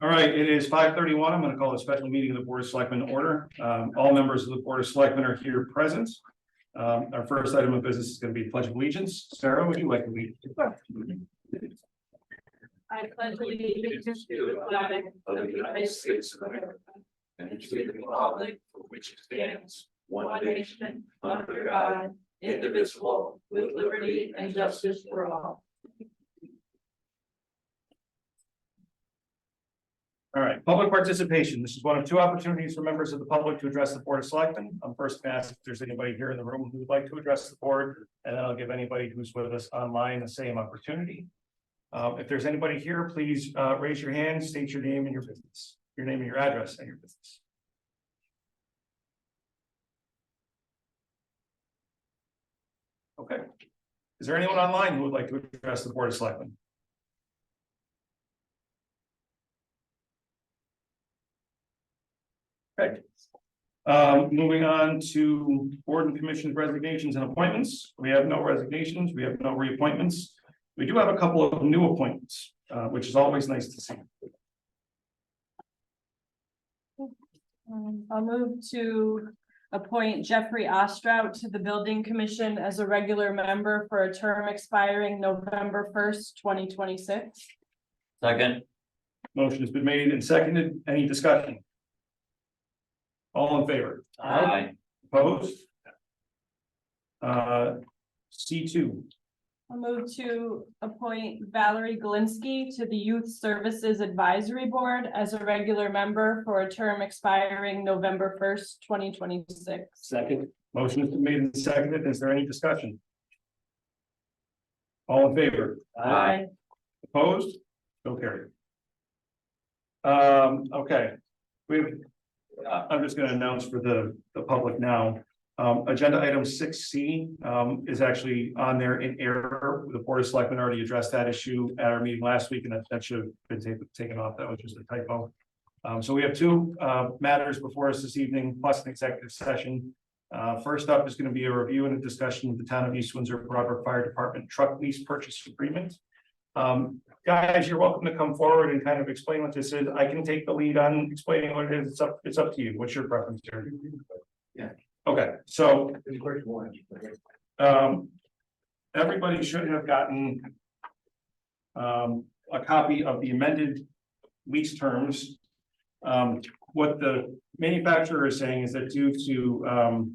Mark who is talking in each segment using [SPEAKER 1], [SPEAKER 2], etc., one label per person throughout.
[SPEAKER 1] All right, it is 5:31. I'm going to call a special meeting of the Board of Selectmen to order. All members of the Board of Selectmen are here present. Our first item of business is going to be Pledge of Allegiance. Sarah, would you like to lead?
[SPEAKER 2] I pledge allegiance to the flag of the United States of America and to the republic for which it stands, one nation, under God, indivisible, with liberty and justice for all.
[SPEAKER 1] All right, public participation. This is one of two opportunities for members of the public to address the Board of Selectmen. I'm first going to ask if there's anybody here in the room who would like to address the board, and then I'll give anybody who's with us online the same opportunity. If there's anybody here, please raise your hand, state your name and your business, your name and your address and your business. Okay. Is there anyone online who would like to address the Board of Selectmen? Okay. Moving on to board and commission resignations and appointments. We have no resignations. We have no reappointments. We do have a couple of new appointments, which is always nice to see.
[SPEAKER 3] I'll move to appoint Jeffrey Ostrout to the Building Commission as a regular member for a term expiring November 1st, 2026.
[SPEAKER 4] Second.
[SPEAKER 1] Motion has been made and seconded. Any discussion? All in favor?
[SPEAKER 4] Aye.
[SPEAKER 1] Opposed? C2.
[SPEAKER 3] I'll move to appoint Valerie Galinsky to the Youth Services Advisory Board as a regular member for a term expiring November 1st, 2026.
[SPEAKER 4] Second.
[SPEAKER 1] Motion has been made and seconded. Is there any discussion? All in favor?
[SPEAKER 4] Aye.
[SPEAKER 1] Opposed? So carried. Okay. I'm just going to announce for the public now. Agenda item 6C is actually on there in error. The Board of Selectmen already addressed that issue at our meeting last week, and that should have been taken off. That was just a typo. So we have two matters before us this evening, plus an executive session. First up is going to be a review and a discussion of the Town of East Windsor Broadbrook Fire Department truck lease purchase agreement. Guys, you're welcome to come forward and kind of explain what this is. I can take the lead on explaining what it is. It's up to you. What's your preference here?
[SPEAKER 4] Yeah.
[SPEAKER 1] Okay, so everybody should have gotten a copy of the amended lease terms. What the manufacturer is saying is that due to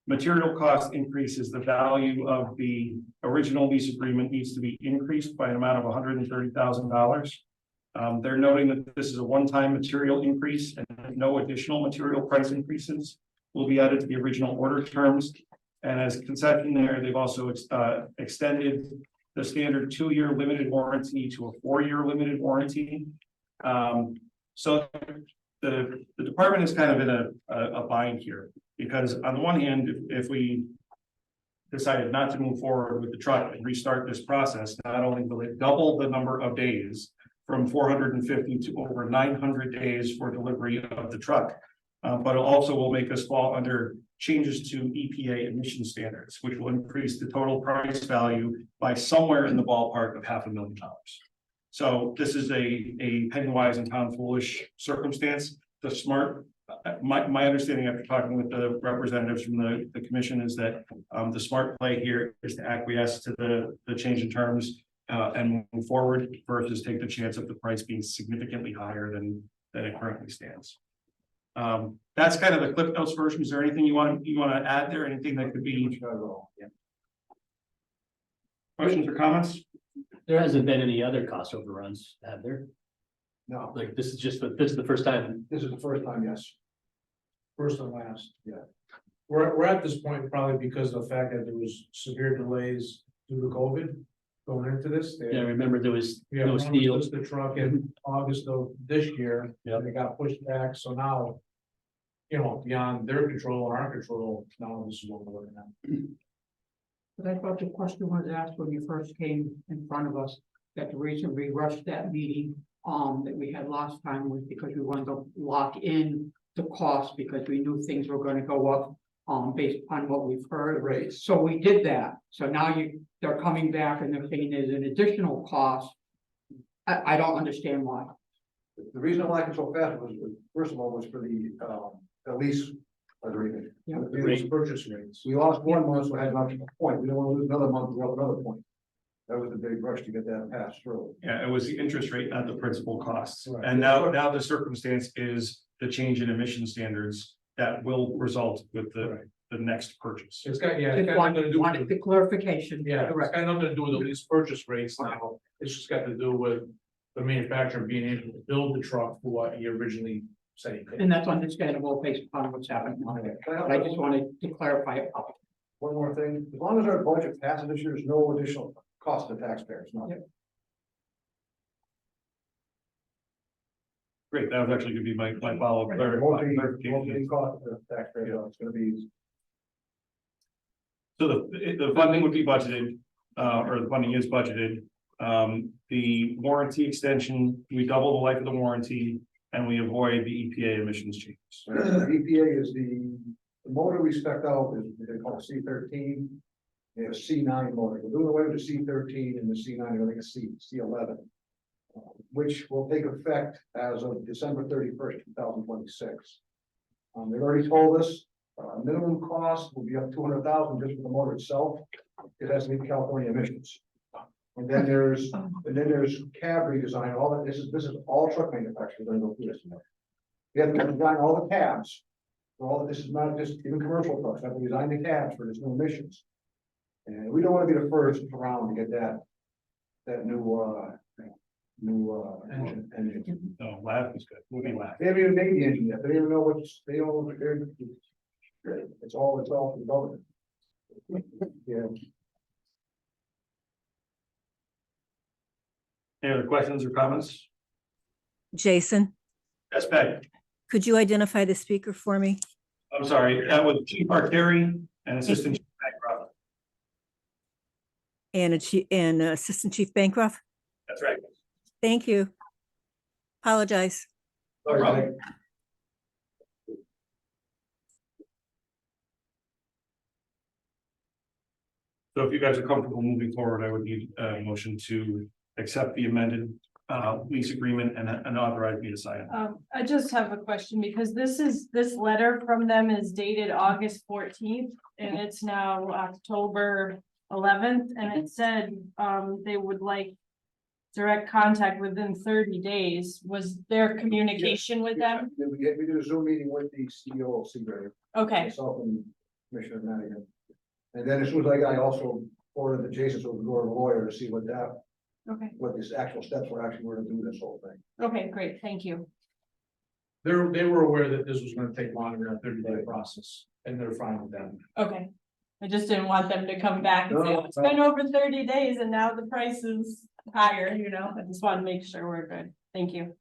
[SPEAKER 1] material cost increases, the value of the original lease agreement needs to be increased by an amount of $130,000. They're noting that this is a one-time material increase and no additional material price increases will be added to the original order terms. And as a concession there, they've also extended the standard 2-year limited warranty to a 4-year limited warranty. So the department is kind of in a bind here, because on the one hand, if we decided not to move forward with the truck and restart this process, not only will it double the number of days from 450 to over 900 days for delivery of the truck, but it also will make us fall under changes to EPA emission standards, which will increase the total price value by somewhere in the ballpark of $500,000. So this is a penny wise and pound foolish circumstance. The smart, my understanding after talking with the representatives from the commission is that the smart play here is to acquiesce to the change in terms and move forward versus take the chance of the price being significantly higher than it currently stands. That's kind of the Cliff Notes version. Is there anything you want to add there? Anything that could be questions or comments?
[SPEAKER 4] There hasn't been any other cost overruns, have there?
[SPEAKER 5] No,
[SPEAKER 4] Like this is the first time.
[SPEAKER 5] this is the first time, yes. First and last, yeah. We're at this point probably because of the fact that there was severe delays due to COVID going into this.
[SPEAKER 4] Yeah, I remember there was
[SPEAKER 5] We have
[SPEAKER 4] no steel.
[SPEAKER 5] the truck in August of this year,
[SPEAKER 4] Yep.
[SPEAKER 5] and it got pushed back, so now, you know, beyond their control and our control, now this is what we're looking at.
[SPEAKER 6] But I thought the question was asked when you first came in front of us, that the reason we rushed that meeting, that we had last time was because we wanted to lock in the cost because we knew things were gonna go up, based upon what we've heard.
[SPEAKER 5] Right.
[SPEAKER 6] So we did that. So now they're coming back and they're saying there's an additional cost. I don't understand why.
[SPEAKER 7] The reason I'm liking so fast was, first of all, was for the lease agreement.
[SPEAKER 6] Yeah.
[SPEAKER 7] The lease purchase rates. We lost 1 month, so we had an extra point. We don't want to lose another month, we have another point. That was the big rush to get that passed through.
[SPEAKER 1] Yeah, it was the interest rate, not the principal costs.
[SPEAKER 7] Right.
[SPEAKER 1] And now the circumstance is the change in emission standards that will result with
[SPEAKER 7] Right.
[SPEAKER 1] the next purchase.
[SPEAKER 5] It's got, yeah, it's
[SPEAKER 6] Just
[SPEAKER 5] got nothing to do with,
[SPEAKER 6] wanted the clarification.
[SPEAKER 5] yeah, it's
[SPEAKER 6] Correct.
[SPEAKER 5] got nothing to do with the lease purchase rates now. It's just got to do with the manufacturer being able to build the truck for what he originally said he could.
[SPEAKER 6] And that's understandable based upon what's happening out there. But I just wanted to clarify it.
[SPEAKER 7] One more thing, as long as our budget passes this year, there's no additional cost to taxpayers, nothing.
[SPEAKER 1] Great, that was actually gonna be my follow-up
[SPEAKER 7] There won't be
[SPEAKER 1] clarification.
[SPEAKER 7] any cost to the taxpayers, it's gonna be.
[SPEAKER 1] So the funding would be budgeted, or the funding is budgeted. The warranty extension, we double the life of the warranty and we avoid the EPA emissions changes.
[SPEAKER 7] EPA is the motor we spec out is what they call C13. They have a C9 motor. We're doing away with the C13 and the C9, I think it's C11. Which will take effect as of December 31st, 2026. They've already told us, minimum cost will be up 200,000 just for the motor itself. It has to meet California emissions. And then there's cab redesign, all that, this is all truck manufacturers that go through this. We have to design all the cabs. For all, this is not just even commercial trucks, we have to design the cabs for this new emissions. And we don't want to be the first around to get that new engine.
[SPEAKER 1] No, laugh is good, moving laugh.
[SPEAKER 7] They haven't even made the engine yet, they don't even know what's, they don't, it's all for the government. Yeah.
[SPEAKER 1] Any other questions or comments?
[SPEAKER 8] Jason,
[SPEAKER 1] Yes, Peg.
[SPEAKER 8] could you identify the speaker for me?
[SPEAKER 1] I'm sorry, that was Chief Arcari and Assistant Chief Bancroft.
[SPEAKER 8] And Assistant Chief Bancroft?
[SPEAKER 1] That's right.
[SPEAKER 8] Thank you. Apologize.
[SPEAKER 1] No problem. So if you guys are comfortable moving forward, I would need a motion to accept the amended lease agreement and authorize me to sign it.
[SPEAKER 3] I just have a question because this letter from them is dated August 14th and it's now October 11th. And it said, they would like direct contact within 30 days. Was there communication with them?
[SPEAKER 7] We did a Zoom meeting with the CEO of Seagrave.
[SPEAKER 3] Okay,
[SPEAKER 7] Myself and Commissioner Madigan. And then as soon as I also forwarded to Jason, so we go to the lawyer to see what these actual steps were actually were to do this whole thing.
[SPEAKER 3] okay, great, thank you.
[SPEAKER 5] They were aware that this was gonna take longer than a 30-day process, and they're fine with that.
[SPEAKER 3] Okay. I just didn't want them to come back and say,
[SPEAKER 7] No,
[SPEAKER 3] "Oh, it's been over 30 days and now the price is higher, you know, I just want to make sure we're good. Thank you.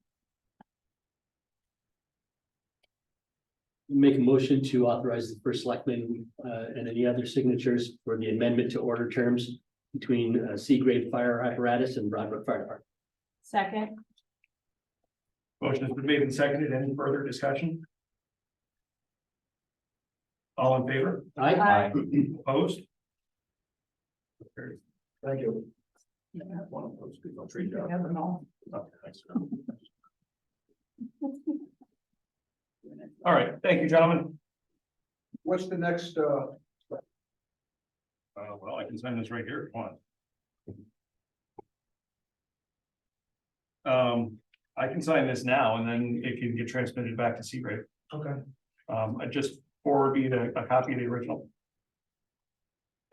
[SPEAKER 4] Make a motion to authorize the first selectman and any other signatures for the amendment to order terms between Seagrave Fire Apparatus and Broadbrook Fire Department.
[SPEAKER 3] Second,
[SPEAKER 1] Motion has been made and seconded. Any further discussion? All in favor?
[SPEAKER 3] Aye.
[SPEAKER 1] Opposed?
[SPEAKER 7] Thank you.
[SPEAKER 1] One of those people, I'll trade you out.
[SPEAKER 6] Have them all.
[SPEAKER 1] Okay, thanks. All right, thank you, gentlemen.
[SPEAKER 7] What's the next,
[SPEAKER 1] Well, I can send this right here if you want. I can sign this now and then it can get transmitted back to Seagrave.
[SPEAKER 5] Okay.
[SPEAKER 1] I just forward you a copy of the original.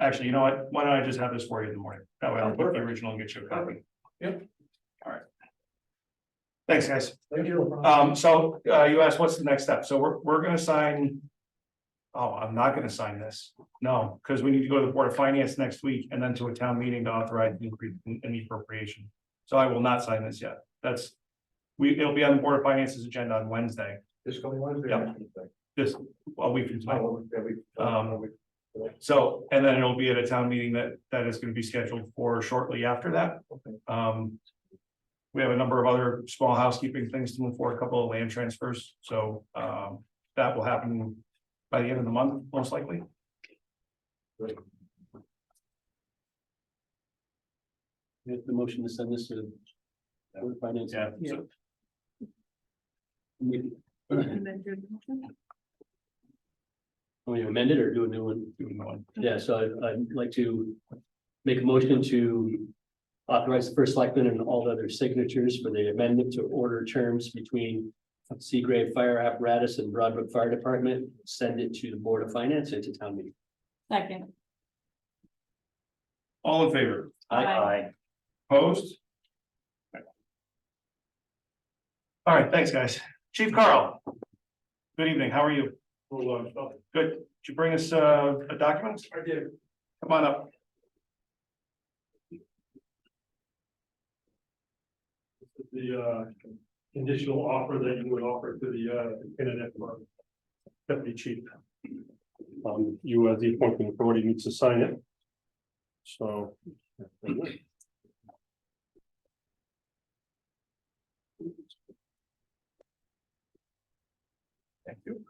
[SPEAKER 1] Actually, you know what? Why don't I just have this for you in the morning? That way I'll put the original and get you a copy.
[SPEAKER 5] Yep.
[SPEAKER 1] All right. Thanks, guys.
[SPEAKER 7] thank you.
[SPEAKER 1] So you asked what's the next step? So we're gonna sign. Oh, I'm not gonna sign this. No, because we need to go to the Board of Finance next week and then to a town meeting to authorize the increase in the appropriation. So I will not sign this yet. It'll be on the Board of Finance's agenda on Wednesday,
[SPEAKER 7] This coming Wednesday.
[SPEAKER 1] Yep.
[SPEAKER 7] next Wednesday.
[SPEAKER 1] just a week from tonight.
[SPEAKER 7] Oh, yeah,
[SPEAKER 1] So, and then it'll be at a town meeting that is gonna be scheduled for shortly after that.
[SPEAKER 7] Okay.
[SPEAKER 1] We have a number of other small housekeeping things to move forward, a couple of land transfers, so that will happen by the end of the month, most likely.
[SPEAKER 7] Great.
[SPEAKER 4] Make the motion to send this to the Board of Finance.
[SPEAKER 1] Yeah,
[SPEAKER 6] Yeah.
[SPEAKER 1] so
[SPEAKER 4] We amend it or do a new one? Yeah, so I'd like to make a motion to authorize the first selectman and all the other signatures for the amendment to order terms between Seagrave Fire Apparatus and Broadbrook Fire Department, send it to the Board of Finance and to town meeting.
[SPEAKER 3] Second.
[SPEAKER 1] All in favor?
[SPEAKER 3] Aye.
[SPEAKER 1] Opposed? All right, thanks, guys. Chief Carl. Good evening, how are you? Good. Did you bring us a document? I did. Come on up.
[SPEAKER 9] The conditional offer that you would offer to the candidate for deputy chief. You as the appointing authority needs to sign it. So.
[SPEAKER 1] Thank you.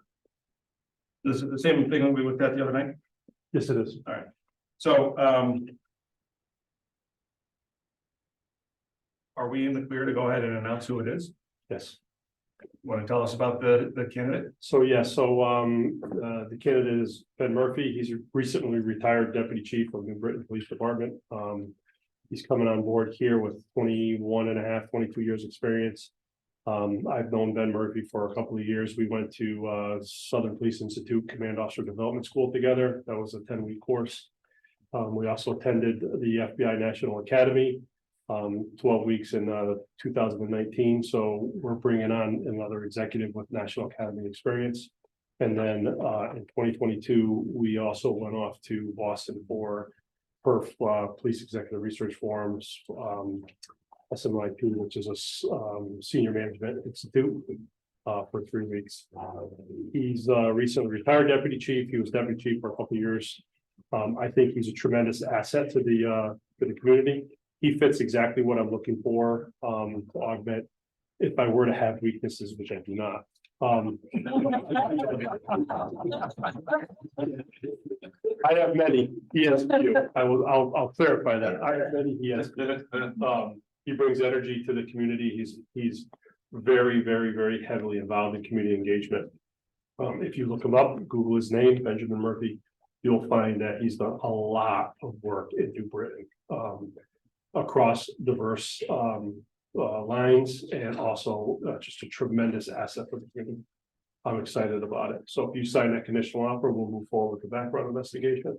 [SPEAKER 1] This is the same thing we looked at the other night.
[SPEAKER 9] Yes, it is.
[SPEAKER 1] All right. So, are we in the clear to go ahead and announce who it is?
[SPEAKER 9] Yes.
[SPEAKER 1] Want to tell us about the candidate?
[SPEAKER 9] So, yeah, the candidate is Ben Murphy. He's a recently retired deputy chief of New Britain Police Department. He's coming on board here with 22 years experience. I've known Ben Murphy for a couple of years. We went to Southern Police Institute Command Officer Development School together. That was a 10-week course. We also attended the FBI National Academy, 12 weeks in 2019. So we're bringing on another executive with National Academy experience. And then in 2022, we also went off to Boston for PERF Police Executive Research Forums, SMIP, which is a senior management institute, for 3 weeks. He's recently retired deputy chief. He was deputy chief for a couple of years. I think he's a tremendous asset to the community. He fits exactly what I'm looking for to augment if I were to have weaknesses, which I do not. I have many. He has few. I'll clarify that. I have many. He has. He brings energy to the community. He's very, very, very heavily involved in community engagement. If you look him up, Google his name, Benjamin Murphy, you'll find that he's done a lot of work in New Britain across diverse lines, and also just a tremendous asset for the community. I'm excited about it. So if you sign that conditional offer, we'll move forward with the background investigation.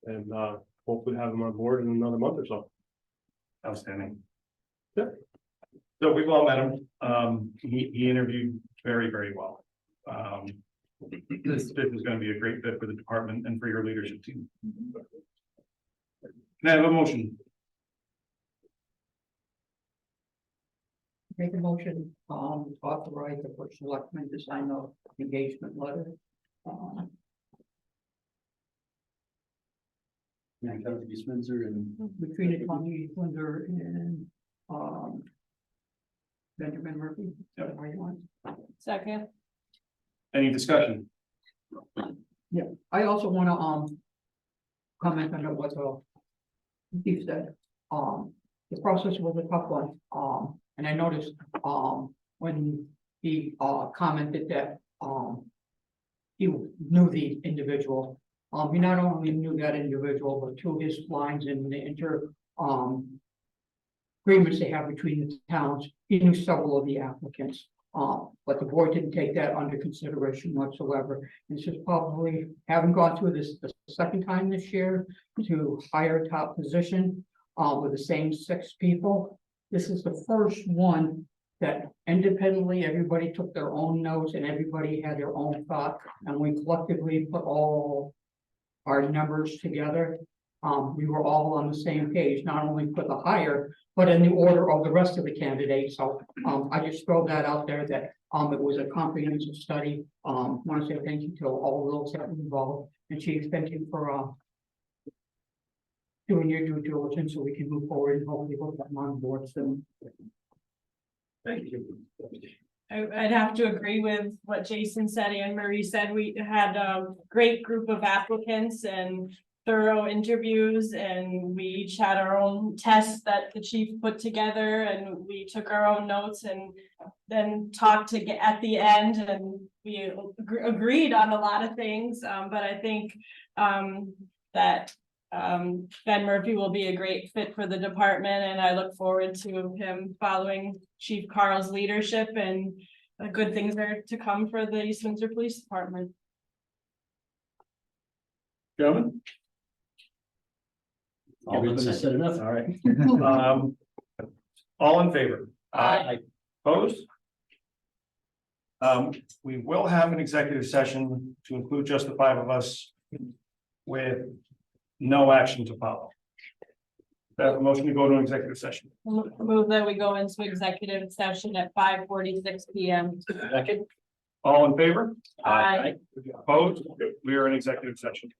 [SPEAKER 9] And hopefully have him on board in another month or so.
[SPEAKER 1] Outstanding.
[SPEAKER 9] Yeah.
[SPEAKER 1] So we've all met him. He interviewed very, very well. This is going to be a great fit for the department and for your leadership team. Can I have a motion?
[SPEAKER 6] Make a motion, authorize the first selectman to sign the engagement letter.
[SPEAKER 4] Spencer and
[SPEAKER 6] Between the Tommy Thunder and, Benjamin Murphy.
[SPEAKER 1] Yep.
[SPEAKER 3] Second.
[SPEAKER 1] Any discussion?
[SPEAKER 6] Yeah, I also wanna, comment on what, Steve said. The process was a tough one, and I noticed, when he, commented that, he knew the individual. He not only knew that individual, but two of his lines in the agreements they have between the towns, he knew several of the applicants. But the board didn't take that under consideration whatsoever. This is probably, having gone through this the second time this year to hire a top position, with the same 6 people. This is the first one that independently, everybody took their own notes and everybody had their own thought, and we collectively put all our numbers together. We were all on the same page, not only for the hire, but in the order of the rest of the candidates. So I just throw that out there that it was a comprehensive study. Want to say thank you to all of those that were involved, and Chief, thank you for doing your due diligence so we can move forward and hopefully put them on board soon.
[SPEAKER 1] Thank you.
[SPEAKER 3] I'd have to agree with what Jason said and Marie said. We had a great group of applicants, and thorough interviews, and we each had our own tests that the chief put together, and we took our own notes and then talked to get at the end, and we agreed on a lot of things, but I think that Ben Murphy will be a great fit for the department, and I look forward to him following Chief Carl's leadership, and good things are to come for the East Windsor Police Department.
[SPEAKER 1] Gentlemen?
[SPEAKER 4] Everyone said enough, all right.
[SPEAKER 1] All in favor?
[SPEAKER 4] Aye.
[SPEAKER 1] Opposed? We will have an executive session to include just the five of us with no action to follow. That motion to go to an executive session.
[SPEAKER 3] Move that we go into executive session at 5:46 PM.
[SPEAKER 4] Second?
[SPEAKER 1] All in favor?
[SPEAKER 3] Aye.
[SPEAKER 1] Opposed? We are in executive session.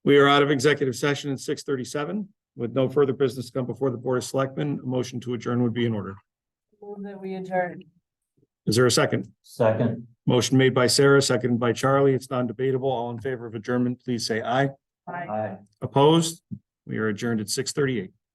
[SPEAKER 1] We are out of executive session at 6:37. With no further business to come before the Board of Selectmen, a motion to adjourn would be in order.
[SPEAKER 3] Move that we adjourn.
[SPEAKER 1] Is there a second?
[SPEAKER 2] Second.
[SPEAKER 1] Motion made by Sarah, seconded by Charlie. It's non-debatable. All in favor of adjournment, please say aye.
[SPEAKER 3] Aye.
[SPEAKER 2] Aye.
[SPEAKER 1] Opposed? We are adjourned at 6:38.